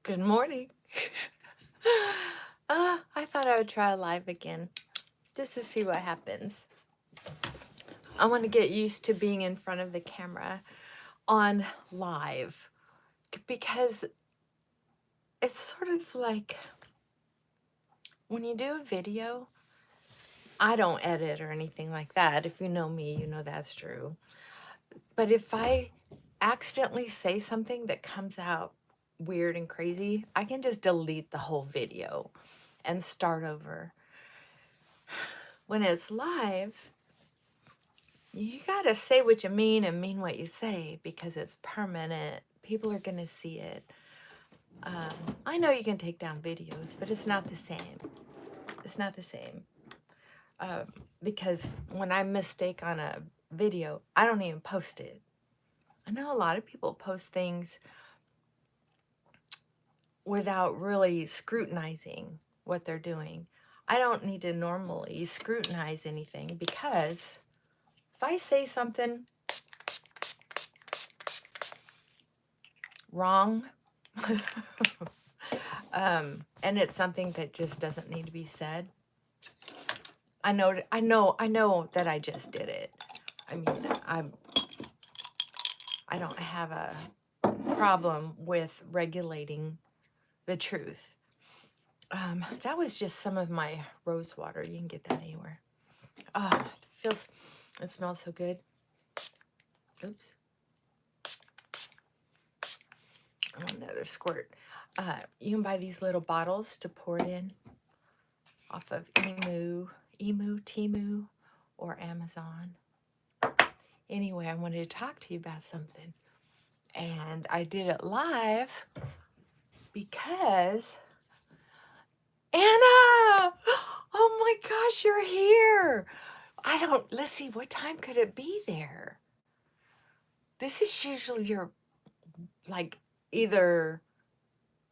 Good morning. I thought I would try live again just to see what happens. I want to get used to being in front of the camera on live because it's sort of like when you do a video, I don't edit or anything like that. If you know me, you know that's true. But if I accidentally say something that comes out weird and crazy, I can just delete the whole video and start over. When it's live, you gotta say what you mean and mean what you say because it's permanent. People are gonna see it. I know you can take down videos, but it's not the same. It's not the same. Because when I mistake on a video, I don't even post it. I know a lot of people post things without really scrutinizing what they're doing. I don't need to normally scrutinize anything because if I say something wrong, and it's something that just doesn't need to be said, I know that I just did it. I mean, I don't have a problem with regulating the truth. That was just some of my rose water. You can get that anywhere. Oh, it smells so good. Oops. I want another squirt. You can buy these little bottles to pour it in off of Temu, or Amazon. Anyway, I wanted to talk to you about something. And I did it live because Anna! Oh my gosh, you're here. Let's see, what time could it be there? This is usually your, like, either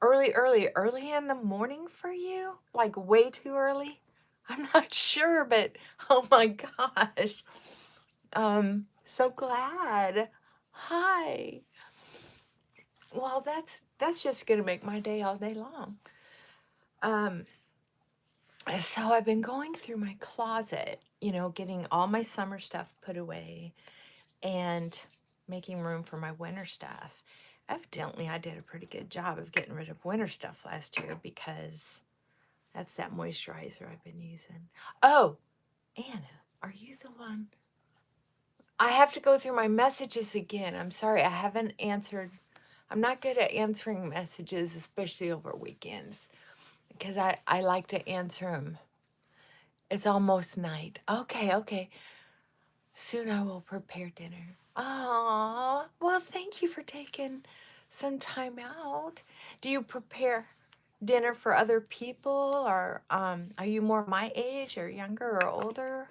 early in the morning for you? Like, way too early? I'm not sure, but oh my gosh. So glad. Hi. Well, that's just gonna make my day all day long. So I've been going through my closet, getting all my summer stuff put away and making room for my winter stuff. Evidently, I did a pretty good job of getting rid of winter stuff last year because that's that moisturizer I've been using. Oh, Anna, are you the one? I have to go through my messages again. I'm sorry, I haven't answered. I'm not good at answering messages, especially over weekends, because I like to answer them. It's almost night. Okay. Soon I will prepare dinner. Aw, well, thank you for taking some time out. Do you prepare dinner for other people, or are you more my age, or younger, or older?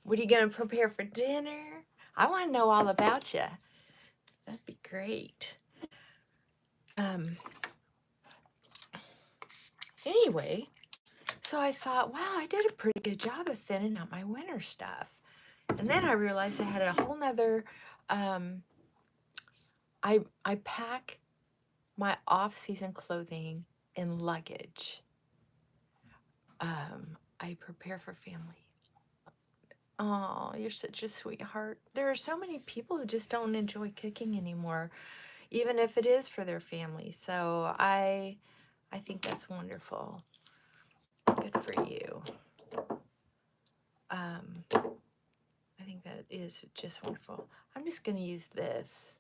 What are you going to prepare for dinner? I want to know all about you. That'd be great. Anyway, so I thought, wow, I did a pretty good job of thinning out my winter stuff. And then I realized I had a whole nother, I pack my off-season clothing in luggage. I prepare for family. Oh, you're such a sweetheart. There are so many people who just don't enjoy cooking anymore, even if it is for their family. So I think that's wonderful. Good for you. I think that is just wonderful. I'm just going to use this.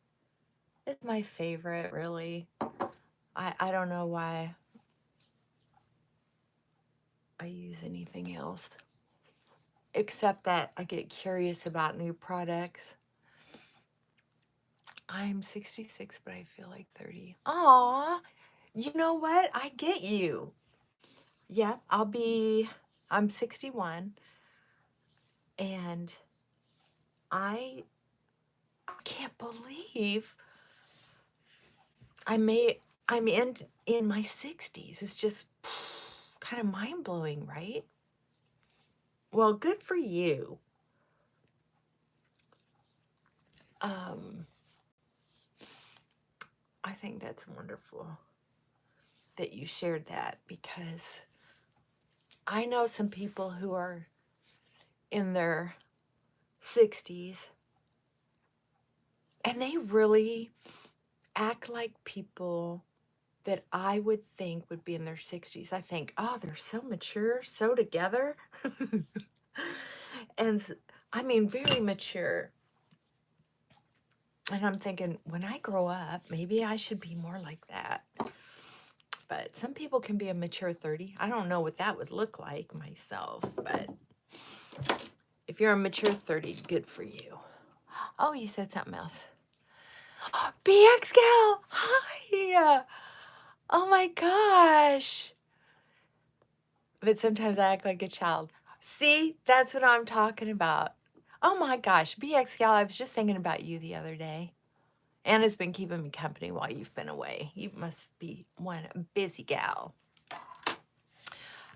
It's my favorite, really. I don't know why I use anything else, except that I get curious about new products. I'm 66, but I feel like 30. Aw, you know what? I get you. Yeah, I'm 61, and I can't believe I'm in my 60s. It's just kind of mind-blowing, right? Well, good for you. I think that's wonderful that you shared that, because I know some people who are in their 60s and they really act like people that I would think would be in their 60s. I think, oh, they're so mature, so together. And I mean, very mature. And I'm thinking, when I grow up, maybe I should be more like that. But some people can be a mature 30. I don't know what that would look like myself, but if you're a mature 30, good for you. Oh, you said something else. BX Gal, hi. Oh my gosh. But sometimes I act like a child. See, that's what I'm talking about. Oh my gosh, BX Gal, I was just thinking about you the other day. Anna's been keeping me company while you've been away. You must be one busy gal.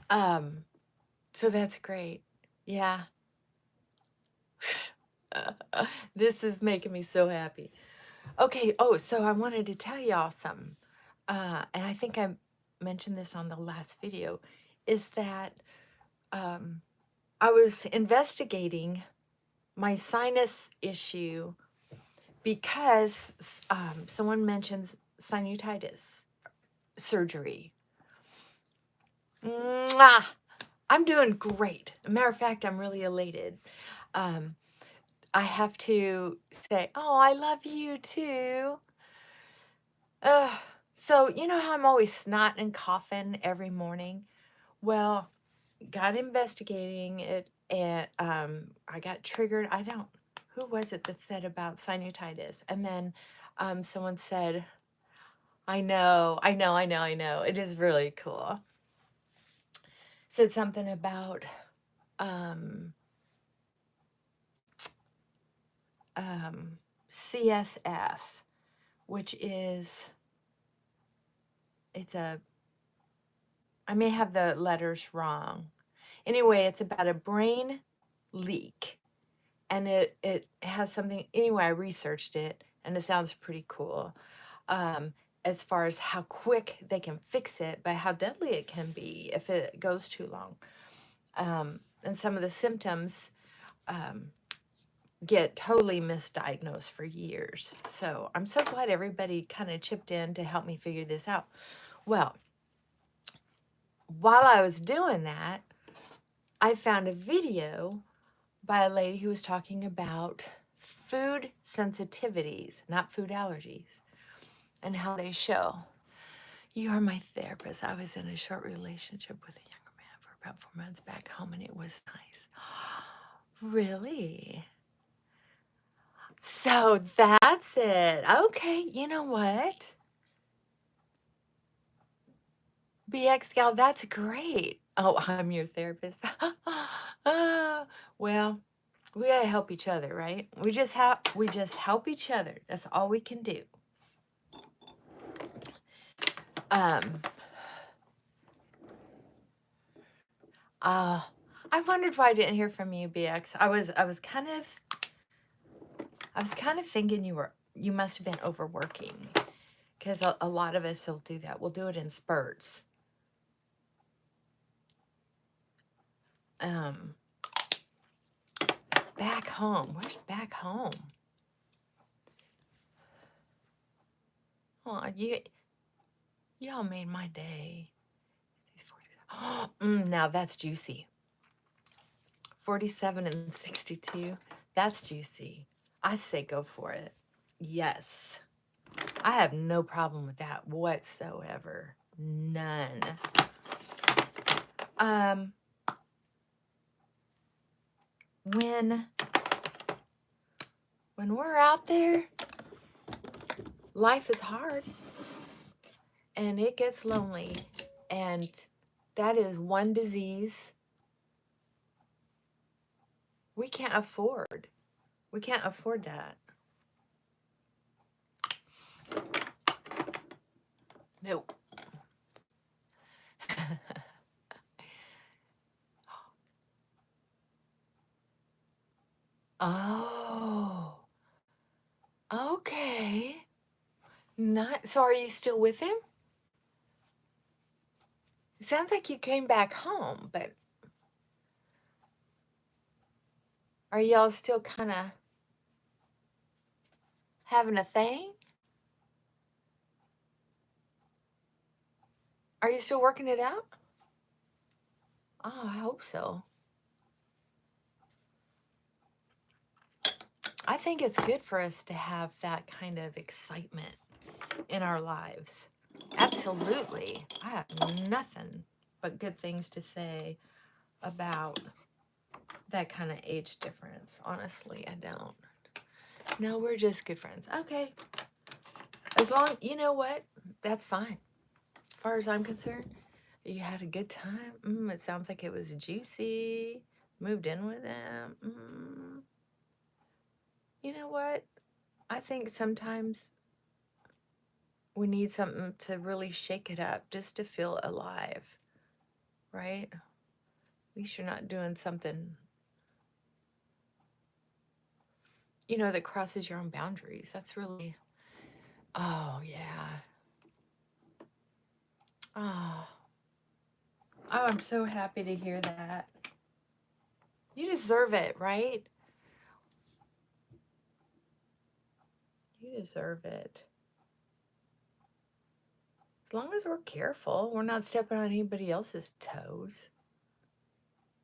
So that's great. Yeah. This is making me so happy. Okay, oh, so I wanted to tell y'all something. And I think I mentioned this on the last video, is that I was investigating my sinus issue because someone mentioned sinusitis surgery. Mwah! I'm doing great. Matter of fact, I'm really elated. I have to say, oh, I love you too. So, you know how I'm always snotting and coughing every morning? Well, got investigating it, and I got triggered. Who was it that said about sinusitis? And then someone said, I know. It is really cool. Said something about CSF, which is, I may have the letters wrong. Anyway, it's about a brain leak. And it has something, anyway, I researched it, and it sounds pretty cool. As far as how quick they can fix it, but how deadly it can be if it goes too long. And some of the symptoms get totally misdiagnosed for years. So I'm so glad everybody kind of chipped in to help me figure this out. Well, while I was doing that, I found a video by a lady who was talking about food sensitivities, not food allergies, and how they show. You are my therapist. I was in a short relationship with a younger man for about 4 months back home, and it was nice. Really? So that's it. Okay, you know what? BX Gal, that's great. Oh, I'm your therapist. Well, we gotta help each other, right? We just help each other. That's all we can do. I wondered why I didn't hear from you, BX. I was kind of thinking you must have been overworking, because a lot of us will do that. We'll do it in spurts. Back home. Where's back home? Oh, y'all made my day. Now that's juicy. 47 and 62. That's juicy. I say go for it. Yes. I have no problem with that whatsoever. None. When we're out there, life is hard and it gets lonely, and that is one disease we can't afford. We can't afford that. Nope. Oh, okay. not. So are you still with him? It sounds like you came back home, but are y'all still kind of having a thing? Are you still working it out? Oh, I hope so. I think it's good for us to have that kind of excitement in our lives. Absolutely. I have nothing but good things to say about that kind of age difference. Honestly, I don't. No, we're just good friends. Okay. As long, you know what? That's fine. As far as I'm concerned, you had a good time. It sounds like it was juicy. Moved in with them. You know what? I think sometimes we need something to really shake it up just to feel alive, right? At least you're not doing something, that crosses your own boundaries. That's really, oh, yeah. Oh, I'm so happy to hear that. You deserve it, right? You deserve it. As long as we're careful, we're not stepping on anybody else's toes.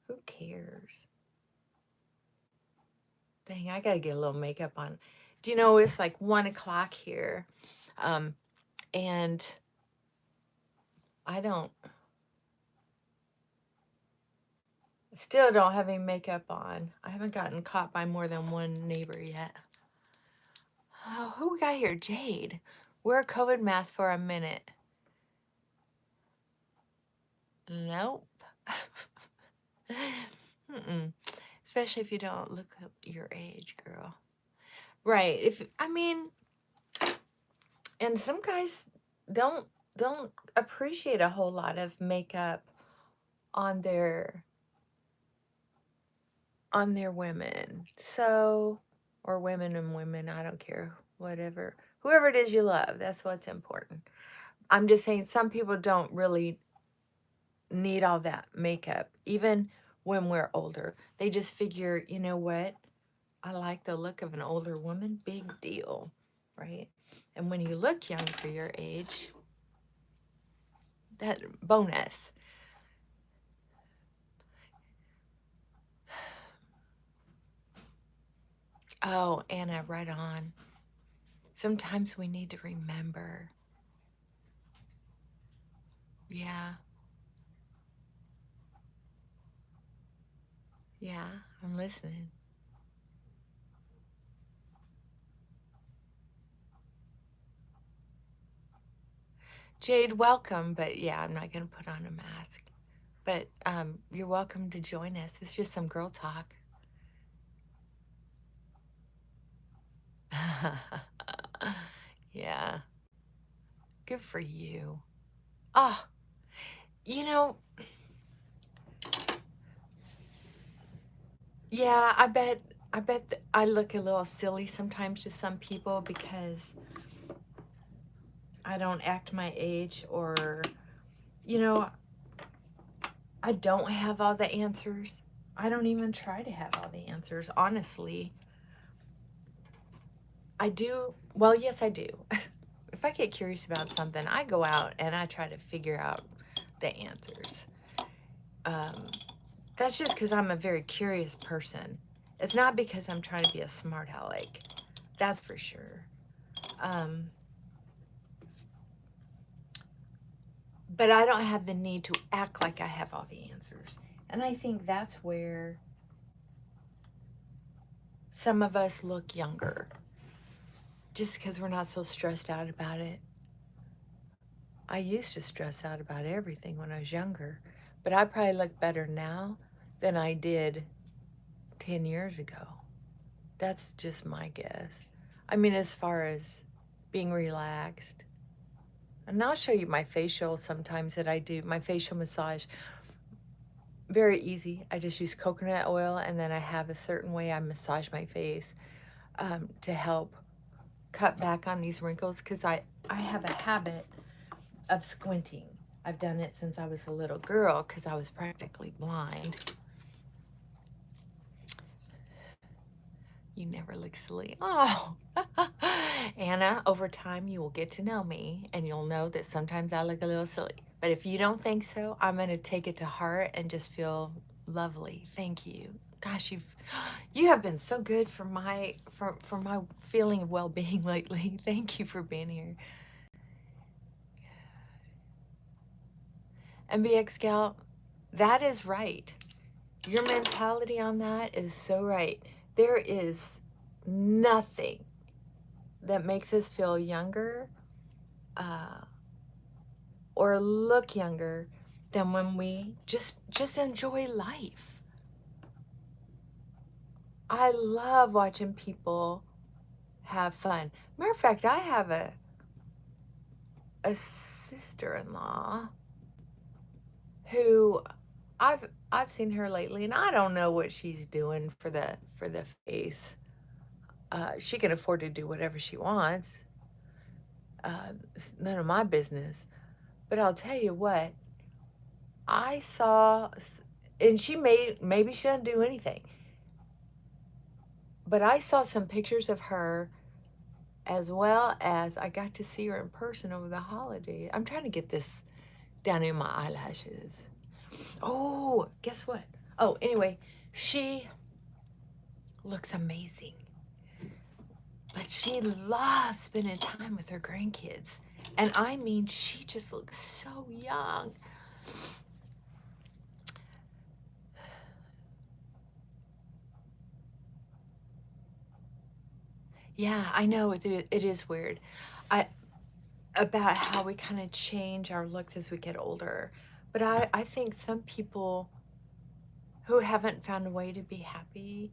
Who cares? Dang, I gotta get a little makeup on. Do you know it's like 1 o'clock here? And I still don't have any makeup on. I haven't gotten caught by more than one neighbor yet. Oh, who we got here? Jade. Wear a COVID mask for a minute. Nope. Especially if you don't look your age, girl. Right. And some guys don't appreciate a whole lot of makeup on their women. So, or women and women, I don't care, whatever. Whoever it is you love, that's what's important. I'm just saying some people don't really need all that makeup, even when we're older. They just figure, you know what? I like the look of an older woman. Big deal, right? And when you look young for your age, that bonus. Oh, Anna, right on. Sometimes we need to remember. Yeah. Yeah, I'm listening. Jade, welcome, but yeah, I'm not going to put on a mask. But you're welcome to join us. It's just some girl talk. Yeah, good for you. Ah, you know, yeah, I bet I look a little silly sometimes to some people because I don't act my age, or you know, I don't have all the answers. I don't even try to have all the answers, honestly. I do. Well, yes, I do. If I get curious about something, I go out and I try to figure out the answers. That's just because I'm a very curious person. It's not because I'm trying to be a smart aleck. That's for sure. But I don't have the need to act like I have all the answers. And I think that's where some of us look younger, just because we're not so stressed out about it. I used to stress out about everything when I was younger, but I probably look better now than I did 10 years ago. That's just my guess. I mean, as far as being relaxed. And I'll show you my facial sometimes that I do. My facial massage, very easy. I just use coconut oil, and then I have a certain way I massage my face to help cut back on these wrinkles because I have a habit of squinting. I've done it since I was a little girl because I was practically blind. You never look silly. Oh, Anna, over time you will get to know me and you'll know that sometimes I look a little silly. But if you don't think so, I'm going to take it to heart and just feel lovely. Thank you. Gosh, you have been so good for my feeling of well-being lately. Thank you for being here. MBX Gal, that is right. Your mentality on that is so right. There is nothing that makes us feel younger uh, or look younger than when we just enjoy life. I love watching people have fun. Matter of fact, I have a sister-in-law who I've seen her lately, and I don't know what she's doing for the face. She can afford to do whatever she wants. It's none of my business. But I'll tell you what, I saw, and maybe she doesn't do anything, but I saw some pictures of her as well as I got to see her in person over the holiday. I'm trying to get this down in my eyelashes. Oh, guess what? Oh, anyway, she looks amazing. But she loves spending time with her grandkids. And I mean, she just looks so young. Yeah, I know it is weird. I about how we kind of change our looks as we get older. But I think some people who haven't found a way to be happy,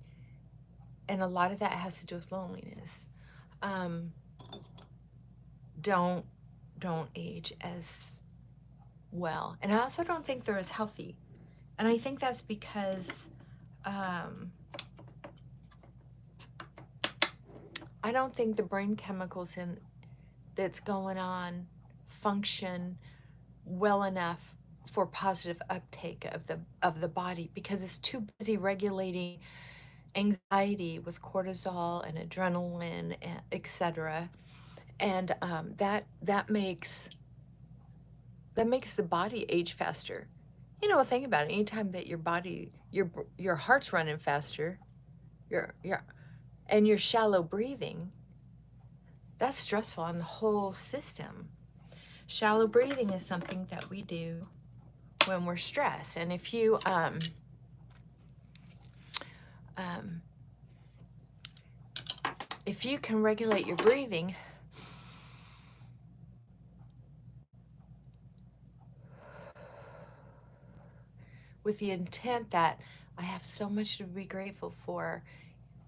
and a lot of that has to do with loneliness, um, don't don't age as well. And I also don't think they're as healthy. And I think that's because um, I don't think the brain chemicals in that's going on function well enough for positive uptake of the body because it's too busy regulating anxiety with cortisol and adrenaline, etc. And that makes the body age faster. You know, think about it. Anytime that your heart's running faster, your and you're shallow breathing, that's stressful on the whole system. Shallow breathing is something that we do when we're stressed. And um, if you can regulate your breathing, with the intent that I have so much to be grateful for.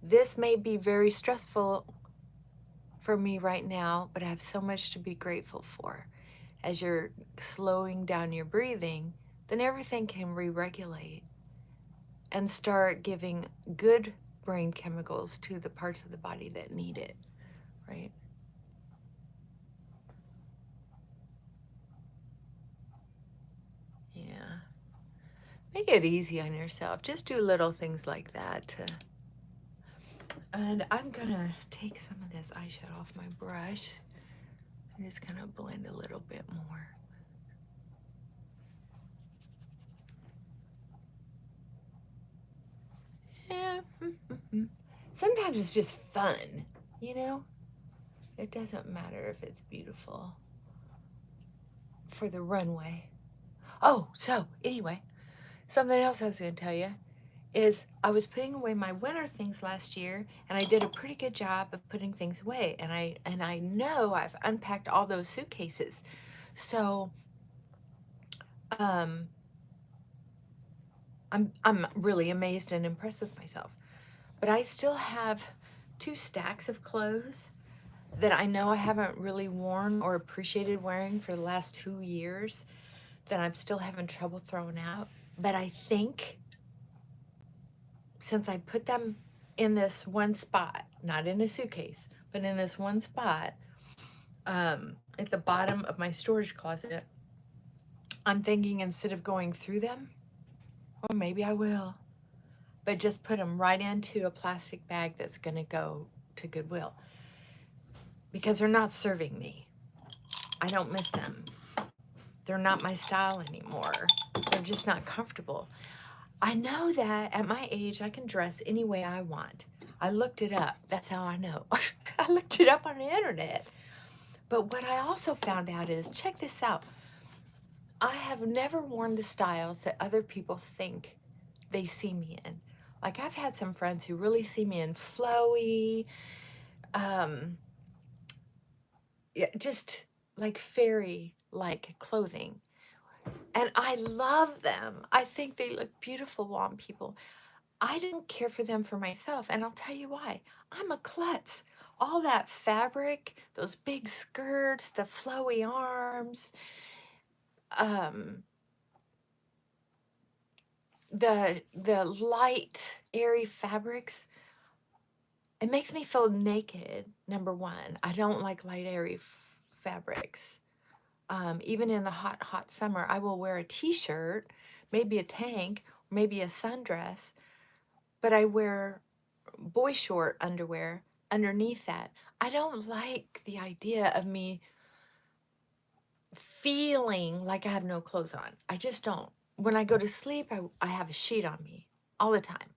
This may be very stressful for me right now, but I have so much to be grateful for. As you're slowing down your breathing, then everything can re-regulate and start giving good brain chemicals to the parts of the body that need it, right? Yeah. Make it easy on yourself. Just do little things like that. And I'm gonna take some of this eyeshadow off my brush and just kind of blend a little bit more. Yeah. Sometimes it's just fun, you know? It doesn't matter if it's beautiful for the runway. Oh, so anyway, something else I was going to tell you is I was putting away my winter things last year, and I did a pretty good job of putting things away. And I know I've unpacked all those suitcases. So um, I'm really amazed and impressed with myself. But I still have 2 stacks of clothes that I know I haven't really worn or appreciated wearing for the last 2 years that I'm still having trouble throwing out. But I think since I put them in this one spot, not in a suitcase, But in this one spot, at the bottom of my storage closet, I'm thinking instead of going through them, or maybe I will, but just put them right into a plastic bag that's going to go to Goodwill because they're not serving me. I don't miss them. They're not my style anymore. They're just not comfortable. I know that at my age, I can dress any way I want. I looked it up. That's how I know. I looked it up on the internet. But what I also found out is, check this out. I have never worn the styles that other people think they see me in. Like, I've had some friends who really see me in flowy, yeah, just like fairy-like clothing. And I love them. I think they look beautiful on people. I don't care for them for myself, and I'll tell you why. I'm a klutz. All that fabric, those big skirts, the flowy arms, um, the light, airy fabrics, it makes me feel naked, number one. I don't like light, airy fabrics. Even in the hot, hot summer, I will wear a t-shirt, maybe a tank, maybe a sundress, but I wear boy short underwear underneath that. I don't like the idea of me feeling like I have no clothes on. I just don't. When I go to sleep, I have a sheet on me all the time.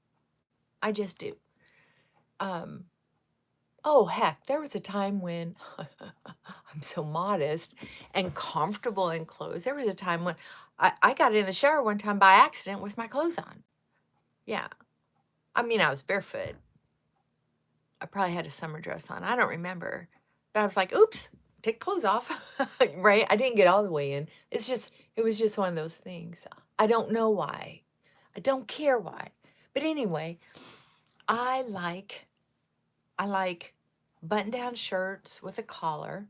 I just do. Um, oh, heck, there was a time when I'm so modest and comfortable in clothes. There was a time when I got in the shower one time by accident with my clothes on. Yeah. I mean, I was barefoot. I probably had a summer dress on. I don't remember. But I was like, oops, take clothes off. Right? I didn't get all the way in. It was just one of those things. I don't know why. I don't care why. But anyway, I like I like button-down shirts with a collar.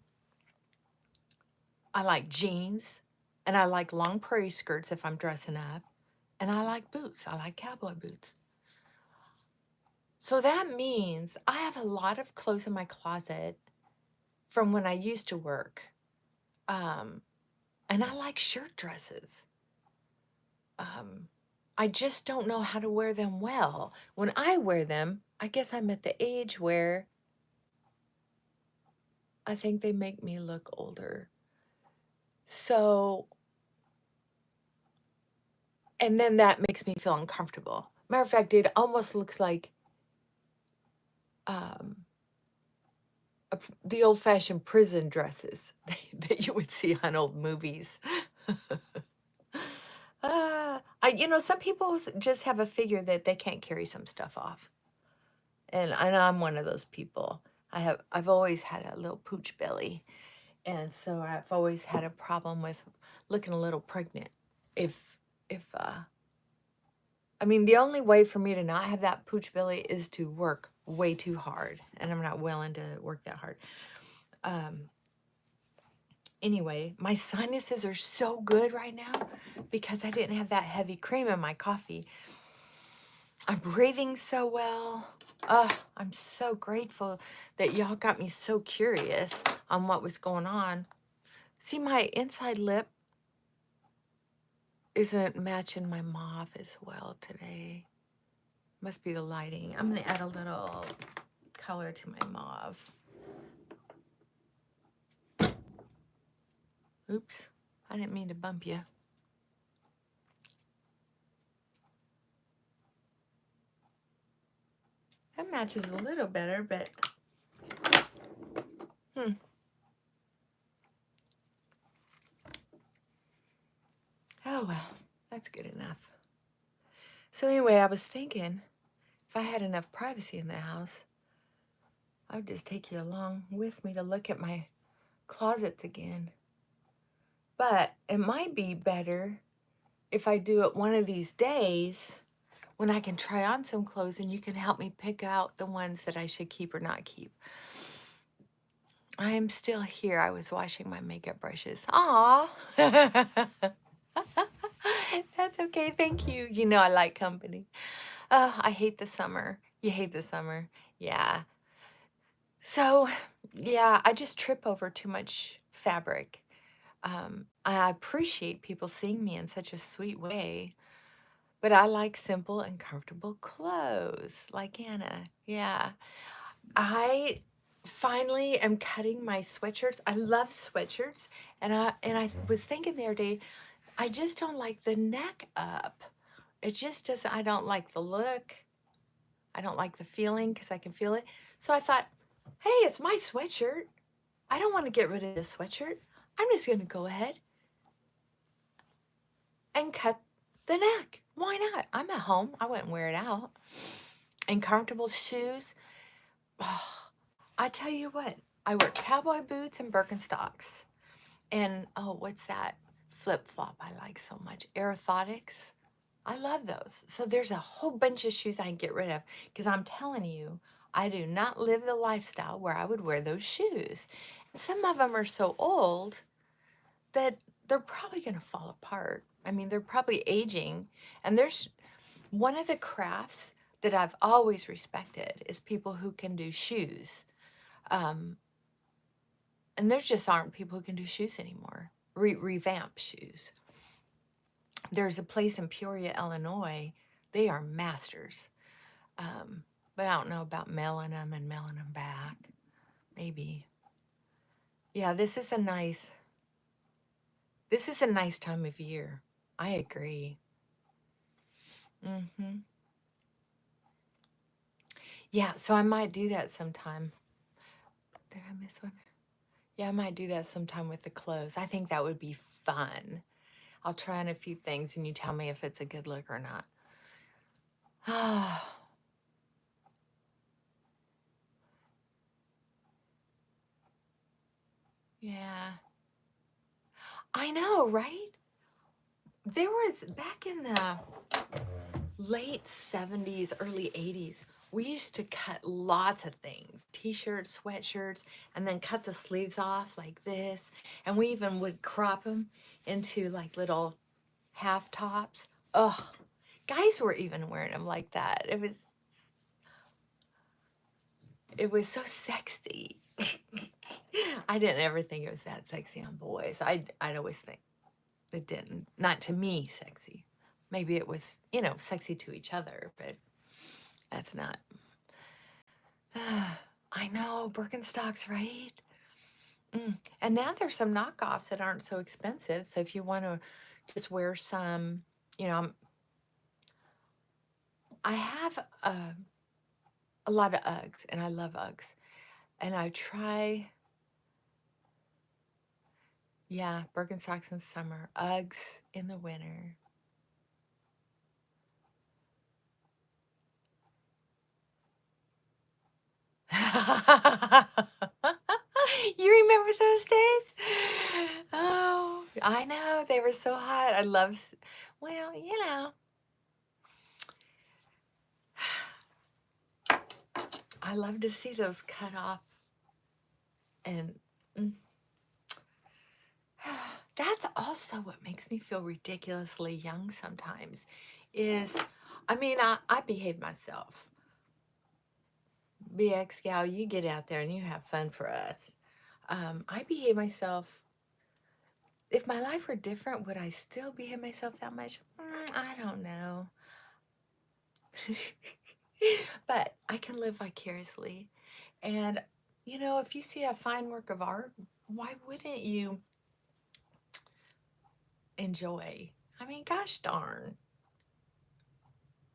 I like jeans, and I like long prairie skirts if I'm dressing up, and I like boots. I like cowboy boots. So that means I have a lot of clothes in my closet from when I used to work. Um, and I like shirt dresses. Um, I just don't know how to wear them well. When I wear them, I guess I'm at the age where I think they make me look older. So, and then that makes me feel uncomfortable. Matter of fact, it almost looks like um, the old-fashioned prison dresses that you would see on old movies. Some people just have a figure that they can't carry some stuff off. And I'm one of those people. I've always had a little pooch belly. And so I've always had a problem with looking a little pregnant. If I mean, the only way for me to not have that pooch belly is to work way too hard. And I'm not willing to work that hard. Anyway, my sinuses are so good right now because I didn't have that heavy cream in my coffee. I'm breathing so well. I'm so grateful that y'all got me so curious on what was going on. See, my inside lip isn't matching my mauve as well today. Must be the lighting. I'm going to add a little color to my mauve. Oops, I didn't mean to bump you. That matches a little better, but oh well, that's good enough. So anyway, I was thinking, if I had enough privacy in the house, I would just take you along with me to look at my closets again. But it might be better if I do it one of these days when I can try on some clothes and you can help me pick out the ones that I should keep or not keep. I am still here. I was washing my makeup brushes. Aw. That's okay. Thank you. You know I like company. I hate the summer. You hate the summer. Yeah. So, yeah, I just trip over too much fabric. I appreciate people seeing me in such a sweet way, but I like simple and comfortable clothes, like Anna. Yeah. I finally am cutting my sweatshirts. I love sweatshirts, and I was thinking the other day, I just don't like the neck up. It just doesn't. I don't like the look. I don't like the feeling because I can feel it. So I thought, hey, it's my sweatshirt. I don't want to get rid of this sweatshirt. I'm just going to go ahead and cut the neck. Why not? I'm at home. I wouldn't wear it out. And comfortable shoes. Oh, I tell you what, I wear cowboy boots and Birkenstocks. And oh, what's that flip flop I like so much? Orthotics. I love those. So there's a whole bunch of shoes I can get rid of because I'm telling you, I do not live the lifestyle where I would wear those shoes. And some of them are so old that they're probably going to fall apart. I mean, they're probably aging. And there's one of the crafts that I've always respected is people who can do shoes. Um, and there just aren't people who can do shoes anymore, revamp shoes. There's a place in Peoria, Illinois. They are masters. Um, but I don't know about mailing them and mailing them back. Maybe. Yeah, this is a nice time of year. I agree. Hmm. Yeah, so I might do that sometime. Did I miss one? Yeah, I might do that sometime with the clothes. I think that would be fun. I'll try on a few things and you tell me if it's a good look or not. Ah, yeah. I know, right? There was back in the late 70s, early 80s, we used to cut lots of things, t-shirts, sweatshirts, and then cut the sleeves off like this. And we even would crop them into like little half tops. Oh, guys were even wearing them like that. It was so sexy. I didn't ever think it was that sexy on boys. I'd always think it didn't. Not to me, sexy. Maybe it was, sexy to each other, but that's not. I know, Birkenstocks, right? And now there's some knockoffs that aren't so expensive. So if you want to just wear some, you know, I have a lot of Uggs, and I love Uggs. And I try, yeah, Birkenstocks in summer, Uggs in the winter. You remember those days? Oh, I know. They were so hot. Well, I love to see those cut off. And mm, that's also what makes me feel ridiculously young sometimes is, I mean, I behave myself. BX gal, you get out there and you have fun for us. I behave myself. If my life were different, would I still behave myself that much? I don't know. But I can live vicariously. And, if you see a fine work of art, why wouldn't you enjoy? I mean, gosh darn.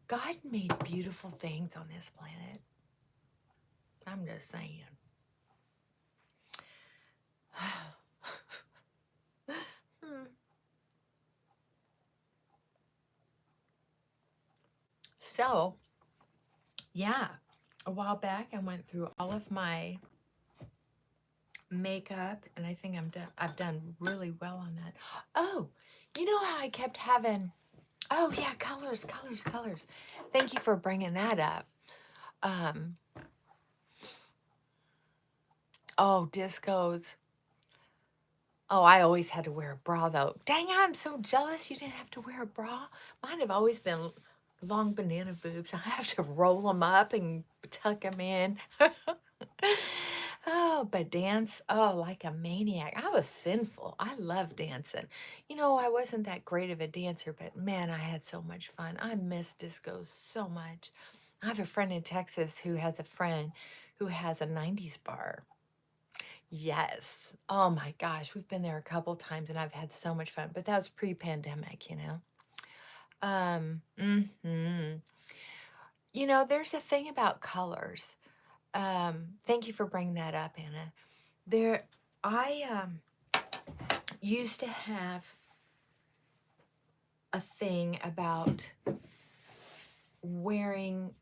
God made beautiful things on this planet. I'm just saying. Hmm. So, yeah, a while back I went through all of my makeup and I think I've done really well on that. Oh, you know how I kept having, oh yeah, colors, colors, colors. Thank you for bringing that up. Um, oh, discos. Oh, I always had to wear a bra though. Dang, I'm so jealous you didn't have to wear a bra. Mine have always been long banana boobs. I have to roll them up and tuck them in. Oh, but dance, oh, like a maniac. I was sinful. I love dancing. You know, I wasn't that great of a dancer, but man, I had so much fun. I miss disco so much. I have a friend in Texas who has a friend who has a 90s bar. Yes. Oh my gosh, we've been there a couple times and I've had so much fun, but that was pre-pandemic, you know. Mhm. You know, there's a thing about colors. Thank you for bringing that up, Anna. There, I used to have a thing about wearing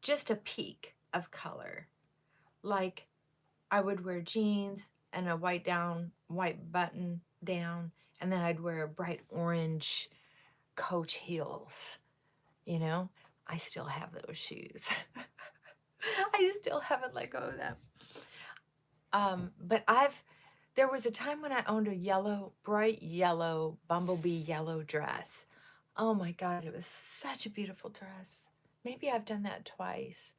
just a peak of color. Like I would wear jeans and a white button down, and then I'd wear bright orange Coach heels, you know? I still have those shoes. I still haven't let go of them. But there was a time when I owned a bright yellow, bumblebee yellow dress. Oh my God, it was such a beautiful dress. Maybe I've done that twice.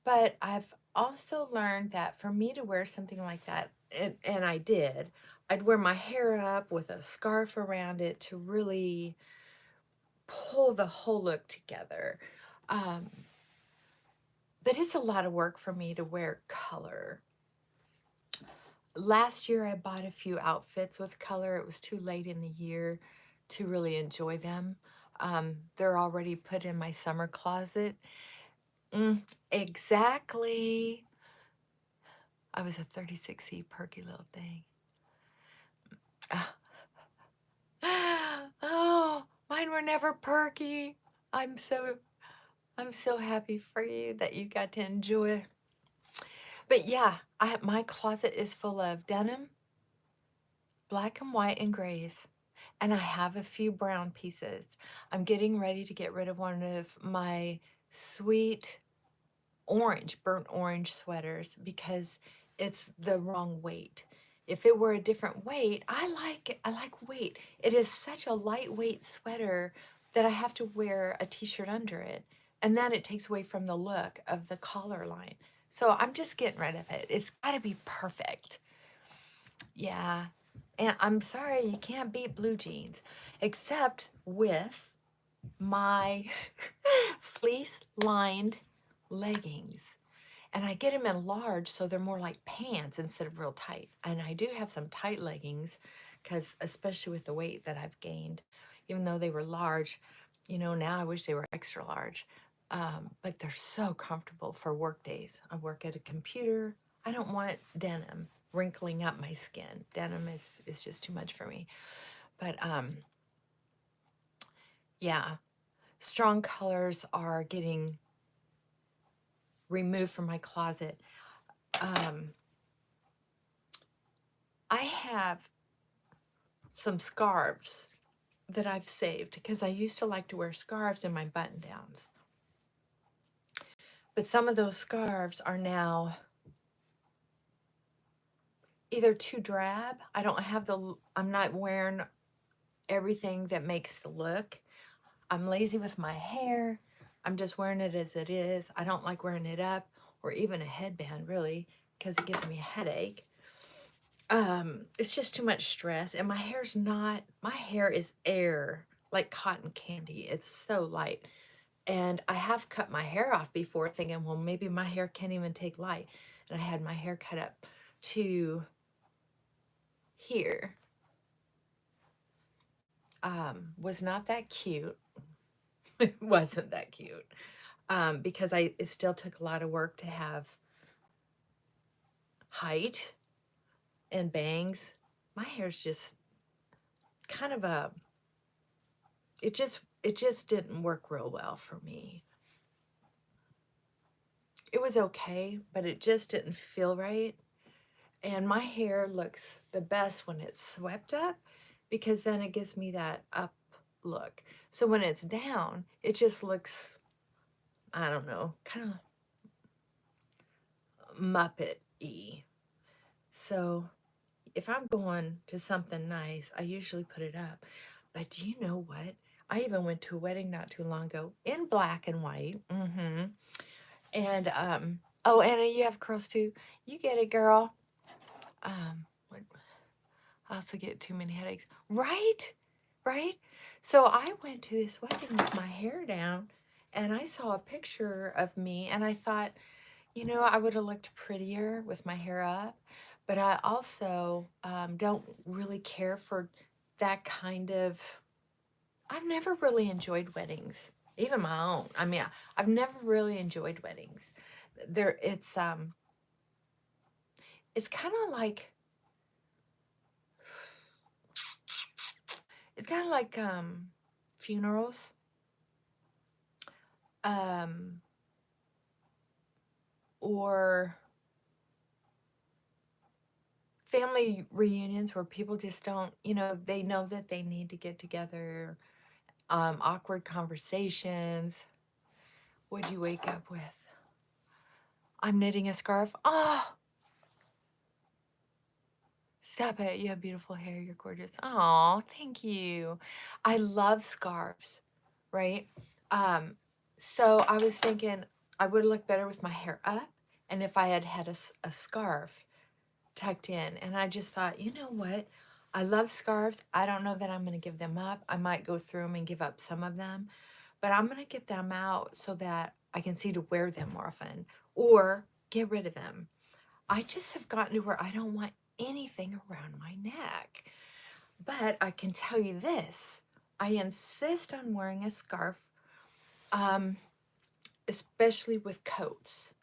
But I've also learned that for me to wear something like that, and I did, I'd wear my hair up with a scarf around it to really pull the whole look together. Um, but it's a lot of work for me to wear color. Last year, I bought a few outfits with color. It was too late in the year to really enjoy them. They're already put in my summer closet. Exactly. I was a 36C perky little thing. Oh, mine were never perky. I'm so I'm so happy for you that you got to enjoy. But yeah, my closet is full of denim, black and white and grays. And I have a few brown pieces. I'm getting ready to get rid of one of my sweet burnt orange sweaters because it's the wrong weight. If it were a different weight, I like weight. It is such a lightweight sweater that I have to wear a t-shirt under it. And then it takes away from the look of the collar line. So I'm just getting rid of it. It's got to be perfect. Yeah. And I'm sorry, you can't beat blue jeans, except with my fleece lined leggings. And I get them in large, so they're more like pants instead of real tight. And I do have some tight leggings, because especially with the weight that I've gained, even though they were large, you know, now I wish they were extra large. But they're so comfortable for work days. I work at a computer. I don't want denim wrinkling up my skin. Denim is just too much for me. But yeah, strong colors are getting removed from my closet. I have some scarves that I've saved because I used to like to wear scarves in my button downs. But some of those scarves are now either too drab. I'm not wearing everything that makes the look. I'm lazy with my hair. I'm just wearing it as it is. I don't like wearing it up or even a headband really because it gives me a headache. It's just too much stress, and my hair is air, like cotton candy. It's so light. And I have cut my hair off before thinking, well, maybe my hair can't even take light. And I had my hair cut up to here. Was not that cute. It wasn't that cute. Because it still took a lot of work to have height and bangs. My hair's just kind of it just didn't work real well for me. It was okay, but it just didn't feel right. And my hair looks the best when it's swept up because then it gives me that up look. So when it's down, it just looks, I don't know, kind of Muppet-y. So if I'm going to something nice, I usually put it up. But do you know what? I even went to a wedding not too long ago in black and white. And oh, Anna, you have curls too. You get it, girl. What I also get too many headaches. Right? Right? So I went to this wedding with my hair down and I saw a picture of me and I thought, I would have looked prettier with my hair up. But I also don't really care for that kind of. I've never really enjoyed weddings, even my own. I mean, I've never really enjoyed weddings. There, it's kind of like funerals, um, or family reunions where people just don't, they know that they need to get together, awkward conversations. What'd you wake up with? I'm knitting a scarf. Oh, stop it. You have beautiful hair. You're gorgeous. Oh, thank you. I love scarves, right? Um, so I was thinking I would look better with my hair up and if I had had a scarf tucked in. And I just thought, you know what? I love scarves. I don't know that I'm going to give them up. I might go through them and give up some of them, but I'm going to get them out so that I can see to wear them more often or get rid of them. I just have gotten to where I don't want anything around my neck. But I can tell you this, I insist on wearing a scarf, um, especially with coats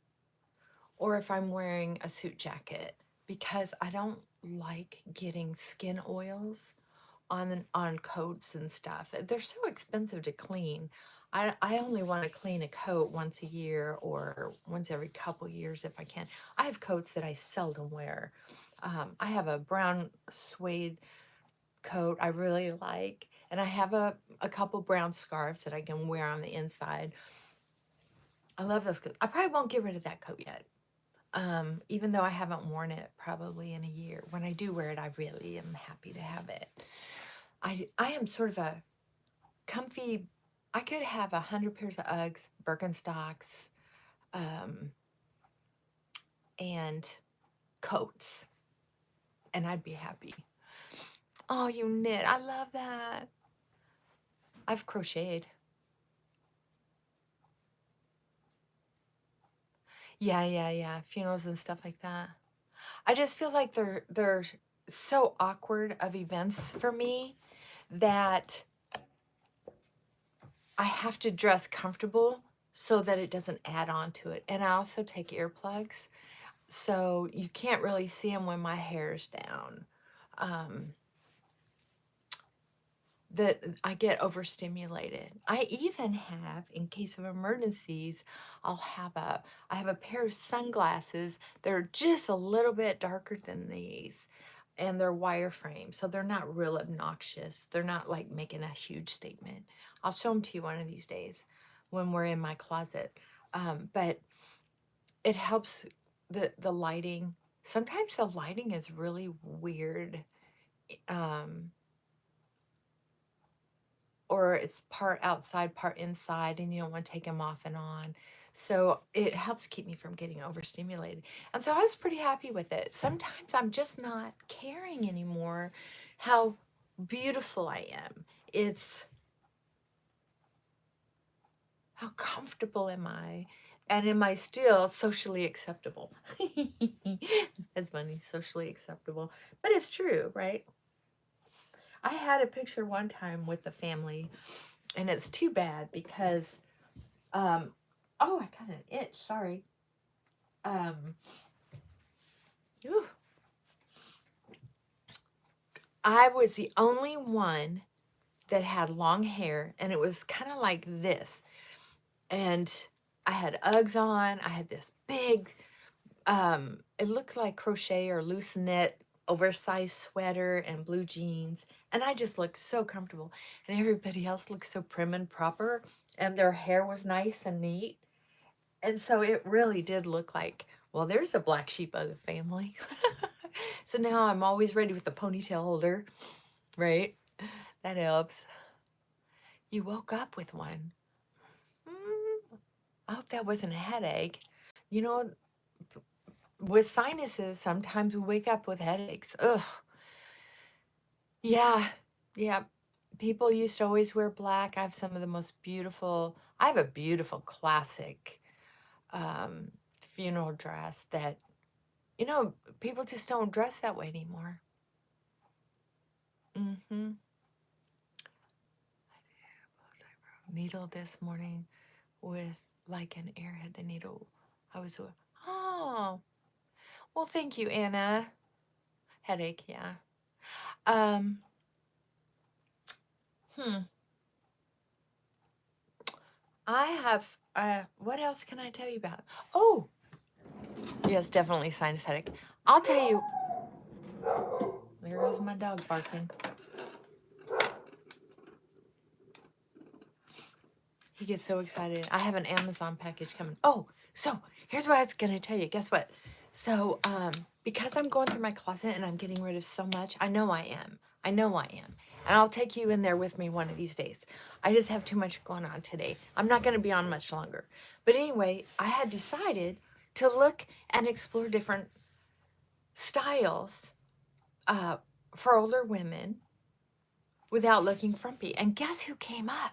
or if I'm wearing a suit jacket, because I don't like getting skin oils on coats and stuff. They're so expensive to clean. I only want to clean a coat once a year or once every couple years if I can. I have coats that I seldom wear. I have a brown suede coat I really like, and I have a couple brown scarves that I can wear on the inside. I love those coats. I probably won't get rid of that coat yet. Even though I haven't worn it probably in a year. When I do wear it, I really am happy to have it. I am sort of a comfy, I could have 100 pairs of Uggs, Birkenstocks, um, and coats, and I'd be happy. Oh, you knit. I love that. I've crocheted. Yeah, yeah, yeah. Funerals and stuff like that. I just feel like they're so awkward of events for me that I have to dress comfortable so that it doesn't add on to it. And I also take earplugs, so you can't really see them when my hair's down. Um, that I get overstimulated. I even have, in case of emergencies, I have a pair of sunglasses. They're just a little bit darker than these, and they're wireframe, so they're not real obnoxious. They're not like making a huge statement. I'll show them to you one of these days when we're in my closet. But it helps the lighting. Sometimes the lighting is really weird. Um, or it's part outside, part inside, and you don't want to take them off and on. So it helps keep me from getting overstimulated. And so I was pretty happy with it. Sometimes I'm just not caring anymore how beautiful I am. It's how comfortable am I? And am I still socially acceptable? That's funny, socially acceptable. But it's true, right? I had a picture one time with the family, and it's too bad because Um, oh, I got an itch. Sorry. Um, ooh, I was the only one that had long hair, and it was kind of like this. And I had Uggs on. I had this big, it looked like crochet or loose knit, oversized sweater and blue jeans. And I just looked so comfortable. And everybody else looked so prim and proper, and their hair was nice and neat. And so it really did look like, well, there's a black sheep of the family. So now I'm always ready with the ponytail holder, right? That helps. You woke up with one. Mm, I hope that wasn't a headache. You know, with sinuses, sometimes we wake up with headaches. Ugh. Yeah. Yeah. People used to always wear black. I have some of the most beautiful, I have a beautiful classic funeral dress that, you know, people just don't dress that way anymore. Mm-hmm. Needle this morning with like an airhead. The needle, I was, oh, well, thank you, Anna. Headache, yeah. Um, hmm. I have, what else can I tell you about? Oh, yes, definitely sinus headache. I'll tell you, there goes my dog barking. He gets so excited. I have an Amazon package coming. Oh, so here's what I was gonna tell you. Guess what? So, because I'm going through my closet and I'm getting rid of so much, I know I am. I know I am. And I'll take you in there with me one of these days. I just have too much going on today. I'm not gonna be on much longer. But anyway, I had decided to look and explore different styles for older women without looking frumpy. And guess who came up?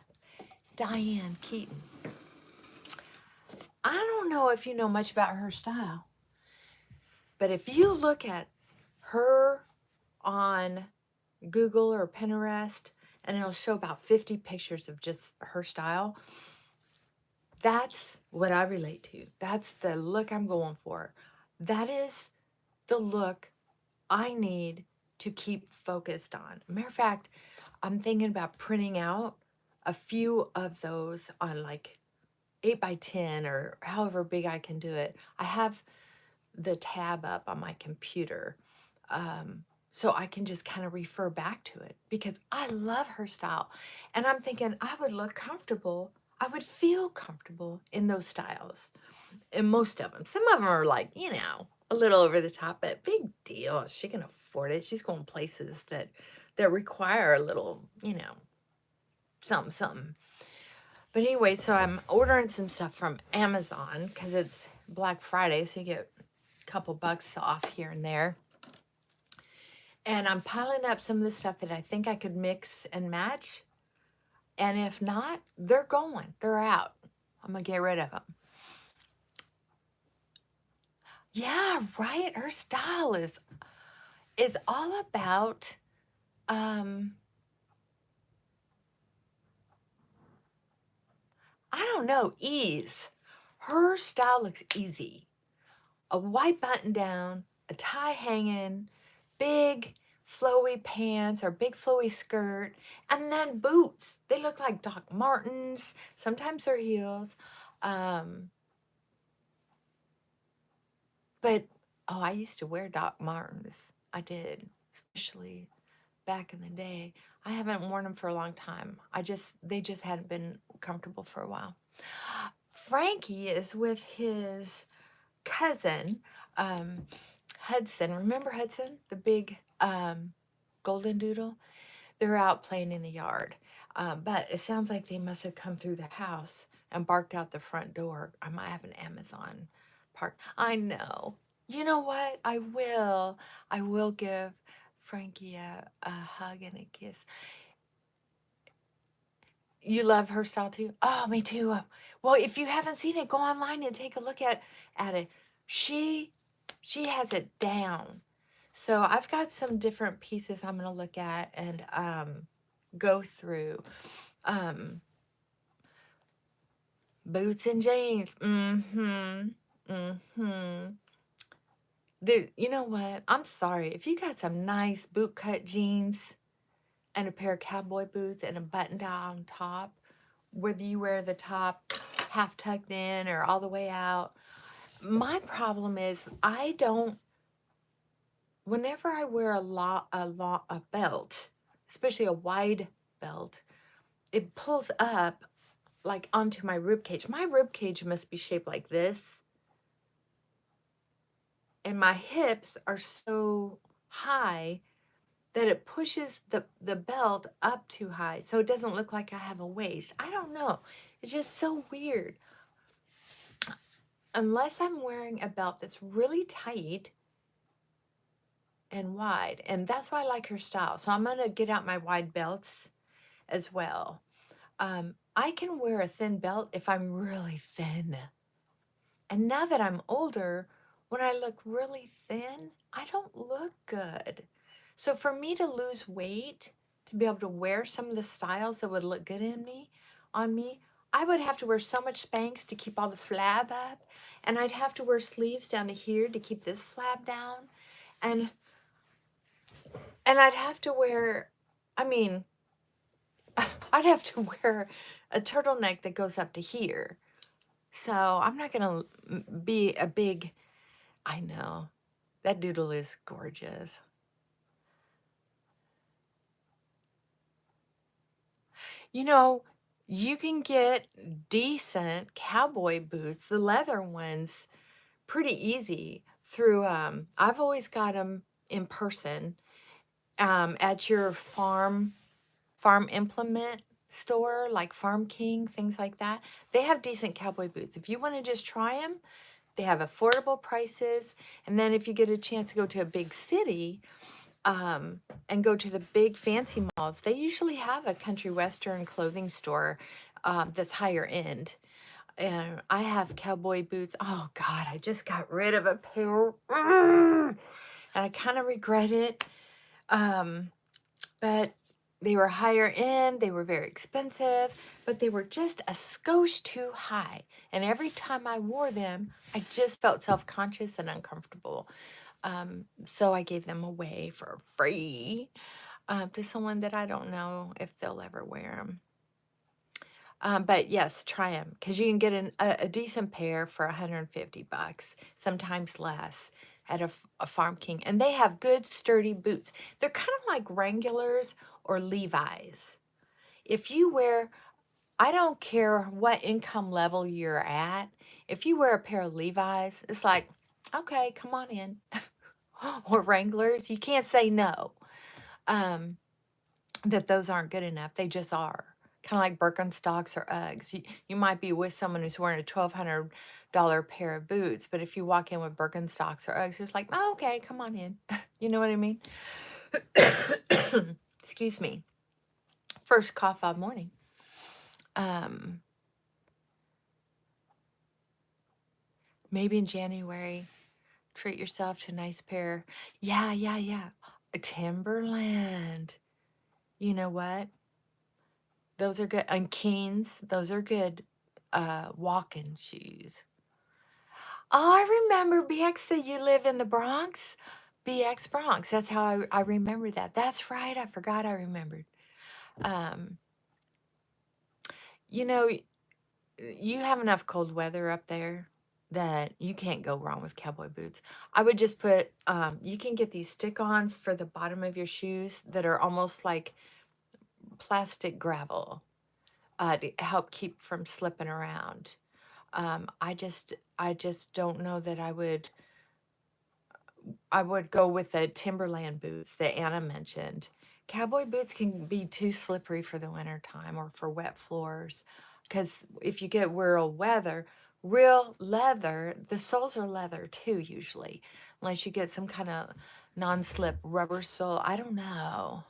Diane Keaton. I don't know if you know much about her style, but if you look at her on Google or Pinterest, and it'll show about 50 pictures of just her style, that's what I relate to. That's the look I'm going for. That is the look I need to keep focused on. Matter of fact, I'm thinking about printing out a few of those on like 8x10 or however big I can do it. I have the tab up on my computer so I can just kind of refer back to it because I love her style. And I'm thinking I would look comfortable. I would feel comfortable in those styles. And most of them. Some of them are like, you know, a little over the top, but big deal. She can afford it. She's going places that require a little, you know, something. But anyway, so I'm ordering some stuff from Amazon because it's Black Friday, so you get a couple bucks off here and there. And I'm piling up some of the stuff that I think I could mix and match. And if not, they're going. They're out. I'm going to get rid of them. Yeah, right. Her style is all about I don't know, ease. Her style looks easy. A white button down, a tie hanging, big flowy pants or big flowy skirt, and then boots. They look like Doc Martens. Sometimes they're heels. Um, but oh, I used to wear Doc Martens. I did, especially back in the day. I haven't worn them for a long time. They just hadn't been comfortable for a while. Frankie is with his cousin, Hudson. Remember Hudson, the big golden doodle? They're out playing in the yard. But it sounds like they must have come through the house and barked out the front door. I might have an Amazon park. I know. You know what? I will. I will give Frankie a hug and a kiss. You love her style too? Oh, me too. Well, if you haven't seen it, go online and take a look at it. She she has it down. So I've got some different pieces I'm gonna look at and go through. Um, Boots and jeans. Mm-hmm. Mm-hmm. You know what? I'm sorry. If you got some nice boot cut jeans and a pair of cowboy boots and a button down top, whether you wear the top half tucked in or all the way out. My problem is I don't, whenever I wear a belt, especially a wide belt, it pulls up like onto my rib cage. My rib cage must be shaped like this. And my hips are so high that it pushes the belt up too high so it doesn't look like I have a waist. I don't know. It's just so weird. Unless I'm wearing a belt that's really tight and wide. And that's why I like her style. So I'm going to get out my wide belts as well. I can wear a thin belt if I'm really thin. And now that I'm older, when I look really thin, I don't look good. So for me to lose weight, to be able to wear some of the styles that would look good on me, I would have to wear so much Spanx to keep all the flab up, and I'd have to wear sleeves down to here to keep this flab down, and I'd have to wear, I mean, I'd have to wear a turtleneck that goes up to here. So I'm not gonna be a big, I know, that doodle is gorgeous. You know, you can get decent cowboy boots, the leather ones, pretty easy through, I've always got them in person, at your farm implement store, like Farm King, things like that. They have decent cowboy boots. If you want to just try them, they have affordable prices. And then if you get a chance to go to a big city, and go to the big fancy malls, they usually have a country western clothing store that's higher end. And I have cowboy boots. Oh God, I just got rid of a pair. And I kind of regret it. But they were higher end, they were very expensive, but they were just a skosh too high. And every time I wore them, I just felt self-conscious and uncomfortable. So I gave them away for free to someone that I don't know if they'll ever wear them. But yes, try them because you can get a decent pair for $150, sometimes less, at a Farm King. And they have good, sturdy boots. They're kind of like Wranglers or Levi's. If you wear, I don't care what income level you're at, if you wear a pair of Levi's, it's like, okay, come on in. Or Wranglers, you can't say no. That those aren't good enough. They just are. Kind of like Birkenstocks or Uggs. You might be with someone who's wearing a $1,200 pair of boots, but if you walk in with Birkenstocks or Uggs, it's like, oh, okay, come on in. You know what I mean? Excuse me. First cough all morning. Maybe in January, treat yourself to a nice pair. Yeah. A Timberland. You know what? Those are good. And Keens, those are good walking shoes. Oh, I remember BX said you live in the Bronx. BX Bronx. That's how I remember that. That's right. I forgot I remembered. Um, you know, you have enough cold weather up there that you can't go wrong with cowboy boots. I would just put, you can get these stick-ons for the bottom of your shoes that are almost like plastic gravel to help keep from slipping around. I just don't know that I would go with the Timberland boots that Anna mentioned. Cowboy boots can be too slippery for the winter time or for wet floors. Because if you get real leather, the soles are leather too, usually. Unless you get some kind of non-slip rubber sole. I don't know.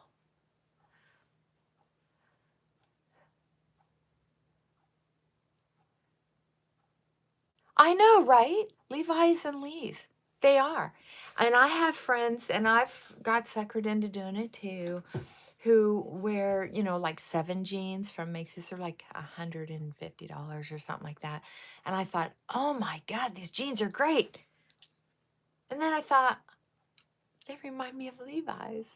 I know, right? Levi's and Lee's. They are. And I have friends, and I've got suckered into doing it too, who wear, like 7 jeans from Macy's are like $150 or something like that. And I thought, oh my God, these jeans are great. And then I thought, they remind me of Levi's.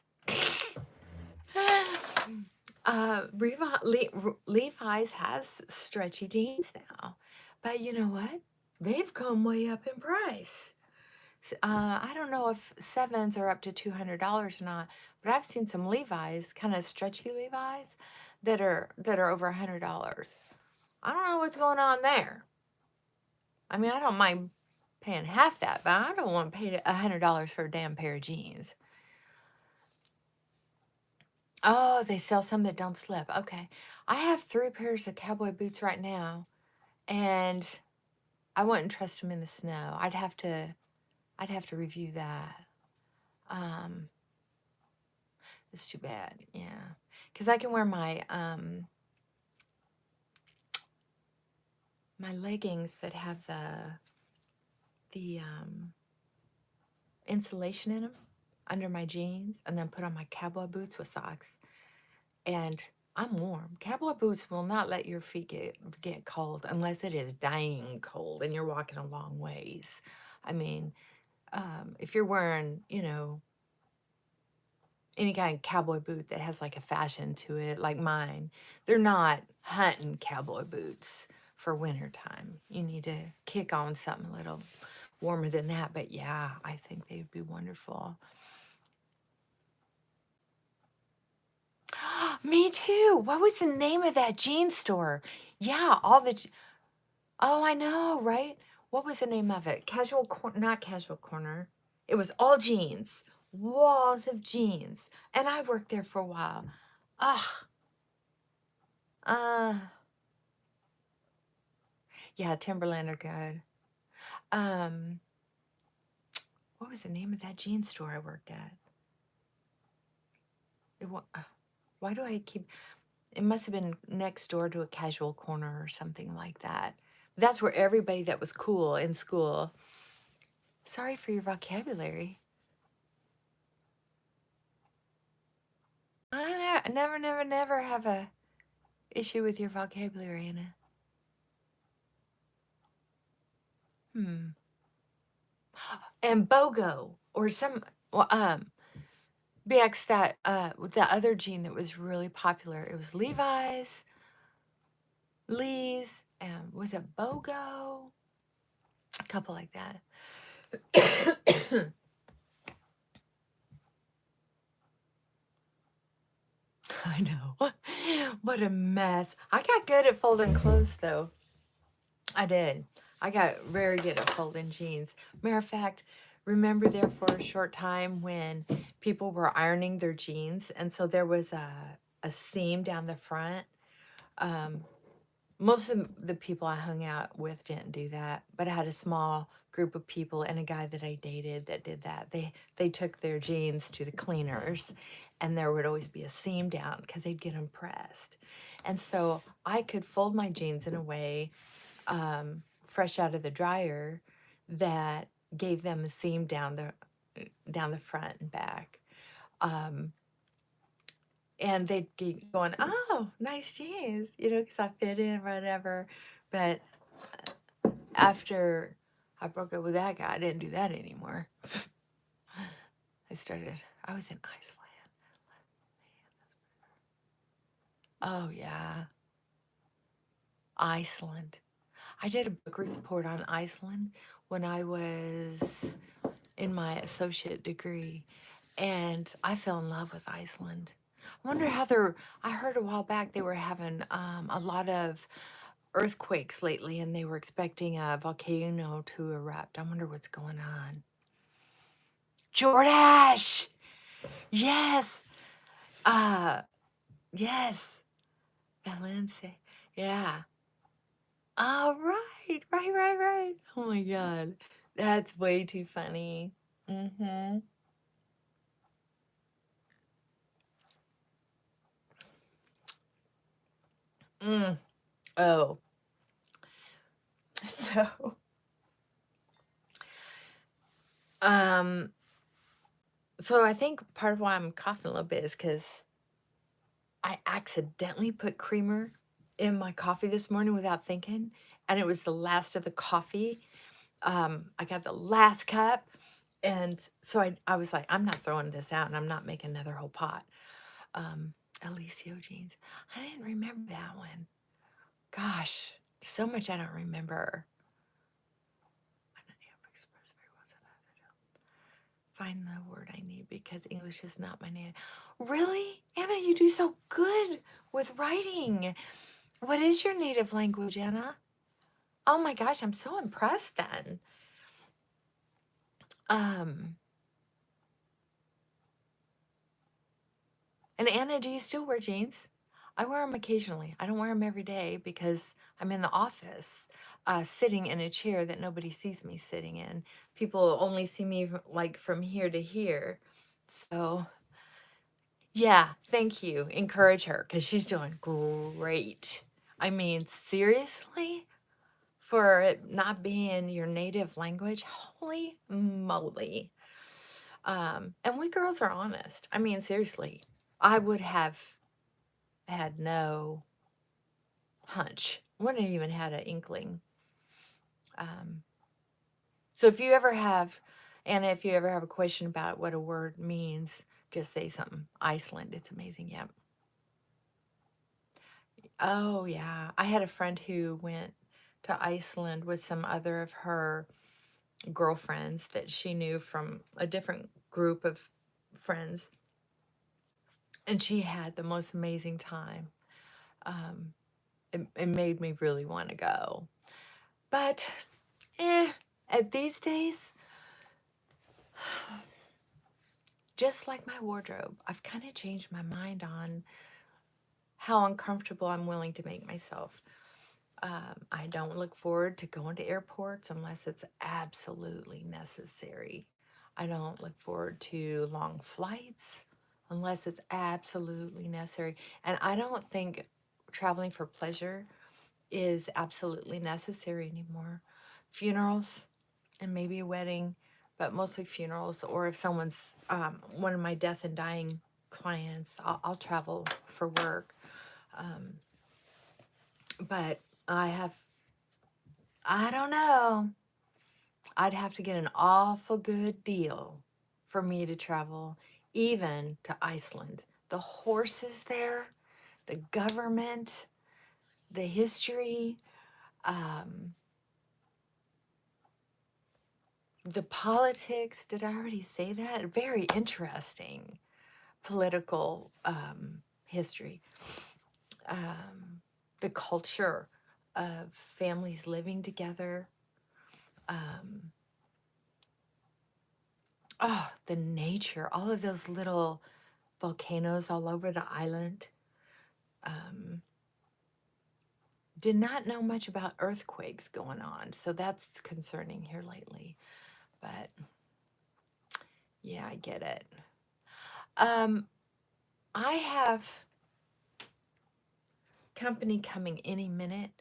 Levi's has stretchy jeans now. But you know what? They've come way up in price. I don't know if sevens are up to $200 or not, but I've seen some Levi's, kind of stretchy Levi's, that are over $100. I don't know what's going on there. I mean, I don't mind paying half that, but I don't want to pay $100 for a damn pair of jeans. Oh, they sell some that don't slip. Okay. I have 3 pairs of cowboy boots right now, and I wouldn't trust them in the snow. I'd have to review that. Um, it's too bad. Yeah. Cuz I can wear my leggings that have the insulation in them under my jeans, and then put on my cowboy boots with socks, and I'm warm. Cowboy boots will not let your feet get cold unless it is dang cold and you're walking a long ways. I mean, if you're wearing, any kind of cowboy boot that has like a fashion to it, like mine, they're not hunting cowboy boots for wintertime. You need to kick on something a little warmer than that. But yeah, I think they'd be wonderful. Me too. What was the name of that jean store? Yeah, oh, I know, right? What was the name of it? Not Casual Corner. It was all jeans, walls of jeans. And I worked there for a while. Ugh. Uh, yeah, Timberland are good. Um, what was the name of that jean store I worked at? Why do I keep? It must have been next door to a Casual Corner or something like that. That's where everybody that was cool in school. Sorry for your vocabulary. I never, never, never have a issue with your vocabulary, Anna. Hmm. And BOGO or well, BX that the other jean that was really popular. It was Levi's, Lee's, and was it BOGO? A couple like that. I know. What a mess. I got good at folding clothes though. I did. I got very good at folding jeans. Matter of fact, remember there for a short time when people were ironing their jeans, and so there was a seam down the front. Um, Most of the people I hung out with didn't do that, but I had a small group of people and a guy that I dated that did that. They took their jeans to the cleaners, and there would always be a seam down because they'd get them pressed. And so I could fold my jeans in a way, fresh out of the dryer, that gave them a seam down the front and back. Um, and they'd be going, "Oh, nice jeans," because I fit in, whatever. But after I broke up with that guy, I didn't do that anymore. I was in Iceland. Oh, yeah, Iceland. I did a book report on Iceland when I was in my associate degree, and I fell in love with Iceland. I wonder how I heard a while back they were having a lot of earthquakes lately, and they were expecting a volcano to erupt. I wonder what's going on. Jordache! Yes! Uh, yes. Valencia. Yeah. Oh, right, right, right, right. Oh my God. That's way too funny. Mm-hmm. Mm. Oh. So, um, so I think part of why I'm coughing a little bit is because I accidentally put creamer in my coffee this morning without thinking, and it was the last of the coffee. I got the last cup, and so I was like, I'm not throwing this out, and I'm not making another whole pot. Alicio jeans. I didn't remember that one. Gosh, so much I don't remember. I'm not able to express very well find the word I need because English is not my native. Really? Anna, you do so good with writing. What is your native language, Anna? Oh my gosh, I'm so impressed then. Um, And Anna, do you still wear jeans? I wear them occasionally. I don't wear them every day because I'm in the office, sitting in a chair that nobody sees me sitting in. People only see me like from here to here. So, yeah, thank you. Encourage her because she's doing great. I mean, seriously, for it not being your native language, holy moly. And we girls are honest. I mean, seriously, I would have had no hunch, wouldn't have even had an inkling. Um, so if you ever have, Anna, if you ever have a question about what a word means, just say something. Iceland, it's amazing. Yep. Oh, yeah. I had a friend who went to Iceland with some other of her girlfriends that she knew from a different group of friends. And she had the most amazing time. Um, it made me really want to go. But, at these days, just like my wardrobe, I've kind of changed my mind on how uncomfortable I'm willing to make myself. I don't look forward to going to airports unless it's absolutely necessary. I don't look forward to long flights unless it's absolutely necessary. And I don't think traveling for pleasure is absolutely necessary anymore. Funerals and maybe a wedding, but mostly funerals. Or if someone's one of my death and dying clients, I'll travel for work. But I don't know. I'd have to get an awful good deal for me to travel, even to Iceland. The horses there, the government, the history, um, the politics. Did I already say that? Very interesting political history. The culture of families living together. Oh, the nature, all of those little volcanoes all over the island. Did not know much about earthquakes going on, so that's concerning here lately. But yeah, I get it. I have company coming any minute,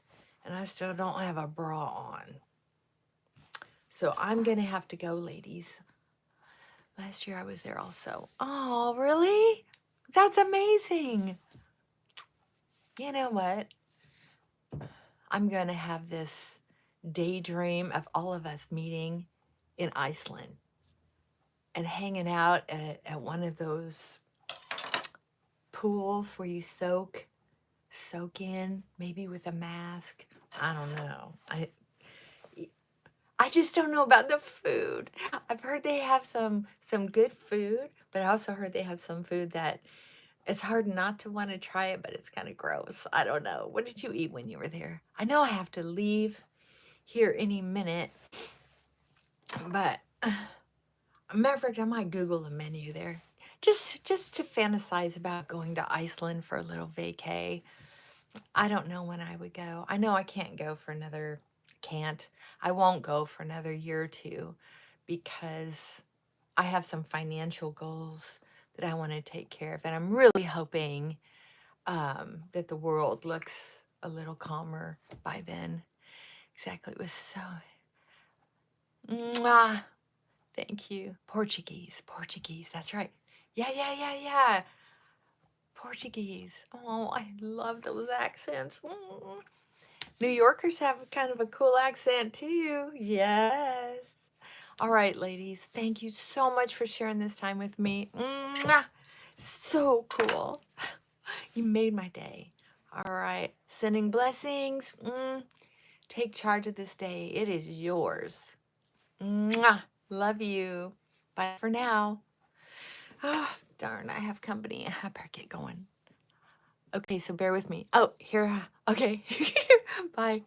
and I still don't have a bra on. So I'm going to have to go, ladies. Last year I was there also. Oh, really? That's amazing. You know what? I'm going to have this daydream of all of us meeting in Iceland and hanging out at one of those pools where you soak in, maybe with a mask. I don't know. I just don't know about the food. I've heard they have some good food, but I also heard they have some food that it's hard not to want to try it, but it's kind of gross. I don't know. What did you eat when you were there? I know I have to leave here any minute, but matter of fact, I might Google the menu there. Just to fantasize about going to Iceland for a little vacay. I don't know when I would go. I know I can't go for another, can't. I won't go for another year or two because I have some financial goals that I want to take care of. And I'm really hoping that the world looks a little calmer by then. Exactly. It was so. Mwah. Thank you. Portuguese. That's right. Yeah. Portuguese. Oh, I love those accents. New Yorkers have kind of a cool accent too. Yes. All right, ladies. Thank you so much for sharing this time with me. Mwah. So cool. You made my day. All right. Sending blessings. Take charge of this day. It is yours. Mwah. Love you. Bye for now. Oh, darn. I have company. I better get going. Okay, so bear with me. Oh, here. Okay. Bye.